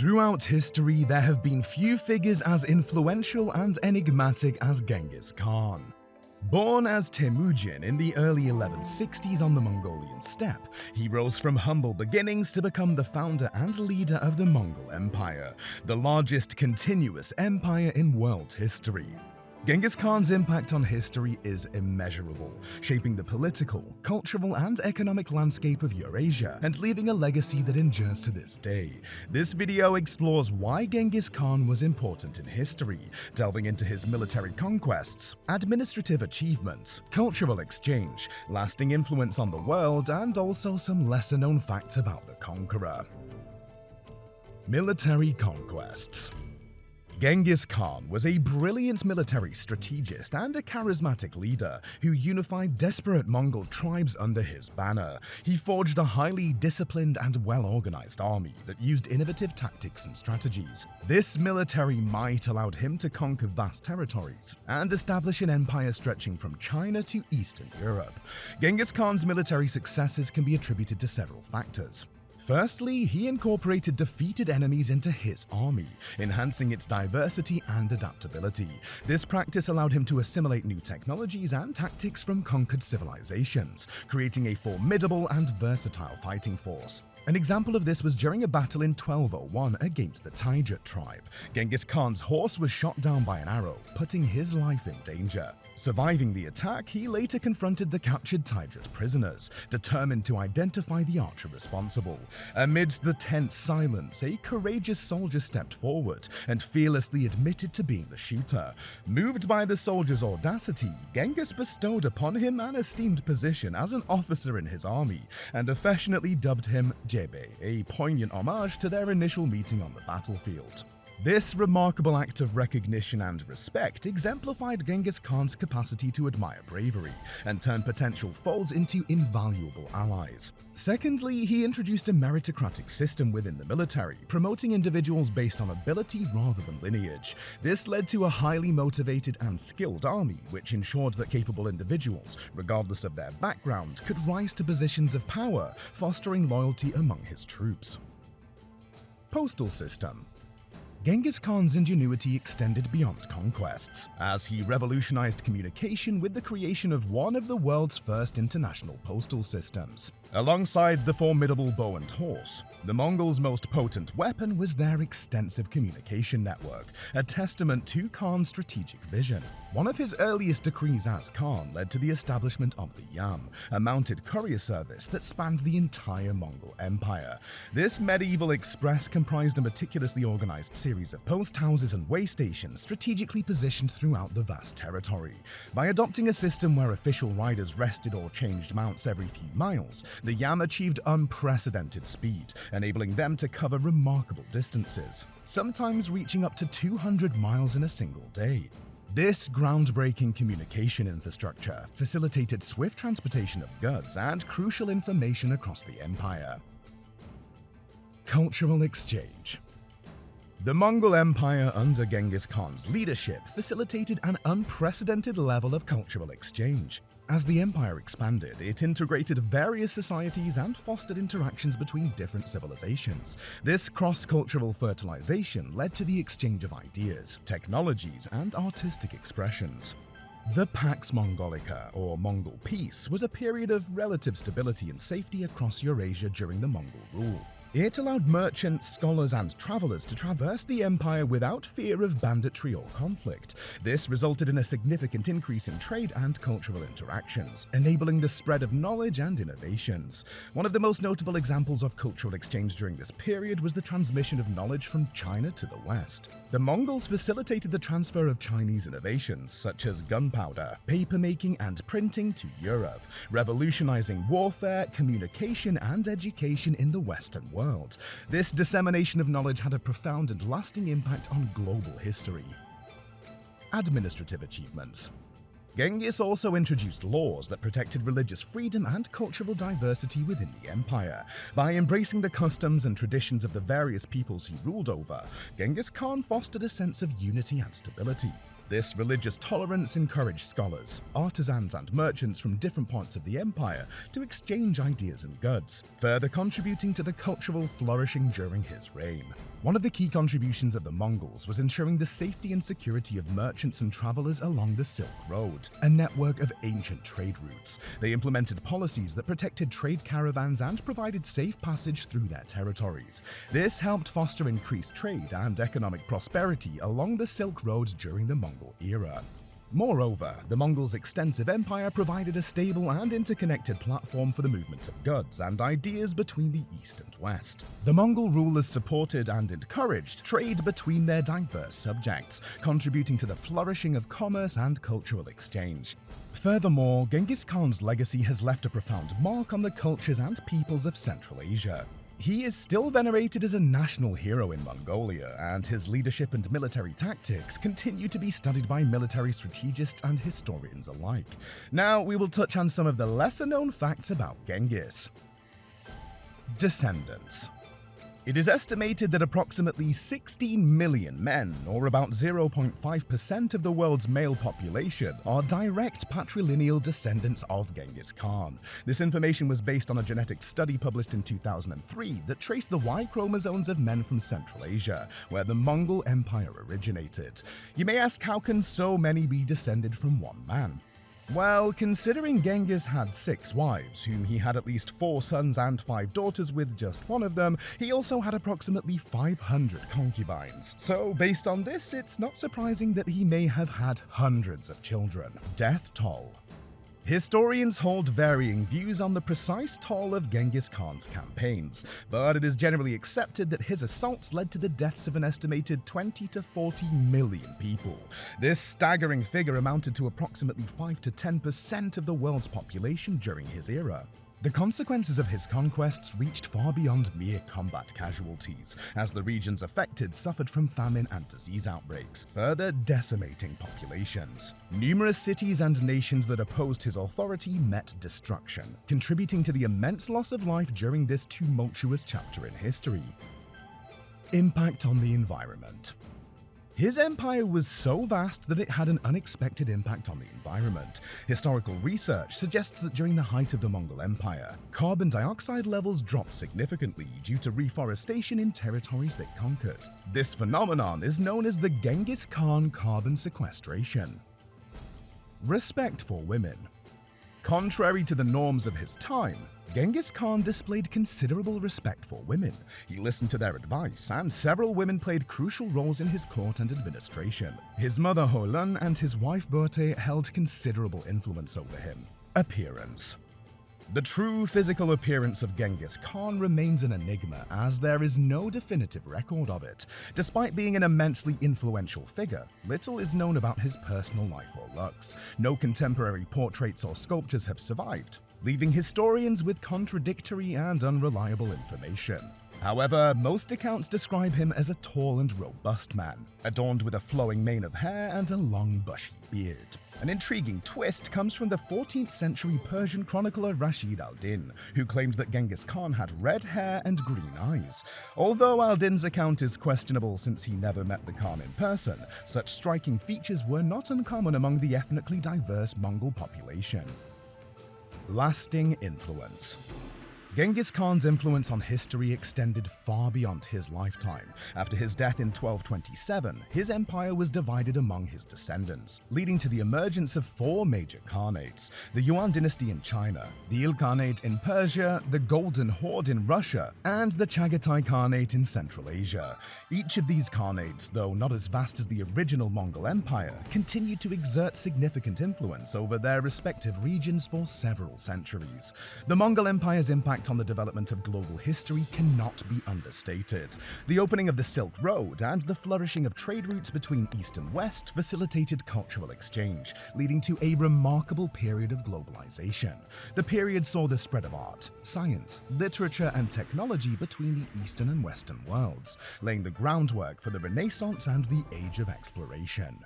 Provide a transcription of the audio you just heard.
Throughout history, there have been few figures as influential and enigmatic as Genghis Khan. Born as Temüjin in the early 1160s on the Mongolian steppe, he rose from humble beginnings to become the founder and leader of the Mongol Empire, the largest continuous empire in world history. Genghis Khan's impact on history is immeasurable, shaping the political, cultural, and economic landscape of Eurasia and leaving a legacy that endures to this day. This video explores why Genghis Khan was important in history, delving into his military conquests, administrative achievements, cultural exchange, lasting influence on the world, and also some lesser-known facts about the conqueror. Military conquests. Genghis Khan was a brilliant military strategist and a charismatic leader who unified disparate Mongol tribes under his banner. He forged a highly disciplined and well-organized army that used innovative tactics and strategies. This military might allowed him to conquer vast territories and establish an empire stretching from China to Eastern Europe. Genghis Khan's military successes can be attributed to several factors. Firstly, he incorporated defeated enemies into his army, enhancing its diversity and adaptability. This practice allowed him to assimilate new technologies and tactics from conquered civilizations, creating a formidable and versatile fighting force. An example of this was during a battle in 1201 against the Temüjin tribe. Genghis Khan's horse was shot down by an arrow, putting his life in danger. Surviving the attack, he later confronted the captured Temüjin prisoners, determined to identify the archer responsible. Amidst the tense silence, a courageous soldier stepped forward and fearlessly admitted to being the shooter. Moved by the soldier's audacity, Genghis bestowed upon him an esteemed position as an officer in his army and affectionately dubbed him Jebe, a poignant homage to their initial meeting on the battlefield. This remarkable act of recognition and respect exemplified Genghis Khan's capacity to admire bravery and turn potential foes into invaluable allies. Secondly, he introduced a meritocratic system within the military, promoting individuals based on ability rather than lineage. This led to a highly motivated and skilled army, which ensured that capable individuals, regardless of their background, could rise to positions of power, fostering loyalty among his troops. Postal system. Genghis Khan's ingenuity extended beyond conquests, as he revolutionized communication with the creation of one of the world's first international postal systems. Alongside the formidable bow and horse, the Mongols' most potent weapon was their extensive communication network, a testament to Khan's strategic vision. One of his earliest decrees as Khan led to the establishment of the Yam, a mounted courier service that spanned the entire Mongol Empire. This medieval express comprised a meticulously organized series of post houses and way stations strategically positioned throughout the vast territory. By adopting a system where official riders rested or changed mounts every few miles, the Yam achieved unprecedented speed, enabling them to cover remarkable distances, sometimes reaching up to 200 miles in a single day. This groundbreaking communication infrastructure facilitated swift transportation of goods and crucial information across the empire. Cultural exchange. The Mongol Empire under Genghis Khan's leadership facilitated an unprecedented level of cultural exchange. As the empire expanded, it integrated various societies and fostered interactions between different civilizations. This cross-cultural fertilization led to the exchange of ideas, technologies, and artistic expressions. The Pax Mongolica, or Mongol Peace, was a period of relative stability and safety across Eurasia during the Mongol rule. It allowed merchants, scholars, and travelers to traverse the empire without fear of banditry or conflict. This resulted in a significant increase in trade and cultural interactions, enabling the spread of knowledge and innovations. One of the most notable examples of cultural exchange during this period was the transmission of knowledge from China to the West. The Mongols facilitated the transfer of Chinese innovations such as gunpowder, papermaking, and printing to Europe, revolutionizing warfare, communication, and education in the Western world. This dissemination of knowledge had a profound and lasting impact on global history. Administrative achievements. Genghis also introduced laws that protected religious freedom and cultural diversity within the empire. By embracing the customs and traditions of the various peoples he ruled over, Genghis Khan fostered a sense of unity and stability. This religious tolerance encouraged scholars, artisans, and merchants from different parts of the empire to exchange ideas and goods, further contributing to the cultural flourishing during his reign. One of the key contributions of the Mongols was ensuring the safety and security of merchants and travelers along the Silk Road, a network of ancient trade routes. They implemented policies that protected trade caravans and provided safe passage through their territories. This helped foster increased trade and economic prosperity along the Silk Road during the Mongol era. Moreover, the Mongols' extensive empire provided a stable and interconnected platform for the movement of goods and ideas between the East and West. The Mongol rulers supported and encouraged trade between their diverse subjects, contributing to the flourishing of commerce and cultural exchange. Furthermore, Genghis Khan's legacy has left a profound mark on the cultures and peoples of Central Asia. He is still venerated as a national hero in Mongolia, and his leadership and military tactics continue to be studied by military strategists and historians alike. Now, we will touch on some of the lesser-known facts about Genghis. Descendants. It is estimated that approximately 16 million men, or about 0.5% of the world's male population, are direct patrilineal descendants of Genghis Khan. This information was based on a genetic study published in 2003 that traced the Y chromosomes of men from Central Asia, where the Mongol Empire originated. You may ask, how can so many be descended from one man? Well, considering Genghis had 6 wives, whom he had at least 4 sons and 5 daughters with just one of them, he also had approximately 500 concubines. So based on this, it's not surprising that he may have had hundreds of children. Death toll. Historians hold varying views on the precise toll of Genghis Khan's campaigns, but it is generally accepted that his assaults led to the deaths of an estimated 20 to 40 million people. This staggering figure amounted to approximately 5 to 10% of the world's population during his era. The consequences of his conquests reached far beyond mere combat casualties, as the regions affected suffered from famine and disease outbreaks, further decimating populations. Numerous cities and nations that opposed his authority met destruction, contributing to the immense loss of life during this tumultuous chapter in history. Impact on the environment. His empire was so vast that it had an unexpected impact on the environment. Historical research suggests that during the height of the Mongol Empire, carbon dioxide levels dropped significantly due to reforestation in territories they conquered. This phenomenon is known as the Genghis Khan carbon sequestration. Respect for women. Contrary to the norms of his time, Genghis Khan displayed considerable respect for women. He listened to their advice, and several women played crucial roles in his court and administration. His mother Holun and his wife Berte held considerable influence over him. Appearance. The true physical appearance of Genghis Khan remains an enigma, as there is no definitive record of it. Despite being an immensely influential figure, little is known about his personal life or looks. No contemporary portraits or sculptures have survived, leaving historians with contradictory and unreliable information. However, most accounts describe him as a tall and robust man, adorned with a flowing mane of hair and a long bushy beard. An intriguing twist comes from the 14th century Persian chronicler Rashid al-Din, who claimed that Genghis Khan had red hair and green eyes. Although al-Din's account is questionable since he never met the Khan in person, such striking features were not uncommon among the ethnically diverse Mongol population. Lasting influence. Genghis Khan's influence on history extended far beyond his lifetime. After his death in 1227, his empire was divided among his descendants, leading to the emergence of 4 major khanates: the Yuan dynasty in China, the Ilkhanate in Persia, the Golden Horde in Russia, and the Chagatai Khanate in Central Asia. Each of these khanates, though not as vast as the original Mongol Empire, continued to exert significant influence over their respective regions for several centuries. The Mongol Empire's impact on the development of global history cannot be understated. The opening of the Silk Road and the flourishing of trade routes between East and West facilitated cultural exchange, leading to a remarkable period of globalization. The period saw the spread of art, science, literature, and technology between the Eastern and Western worlds, laying the groundwork for the Renaissance and the Age of Exploration.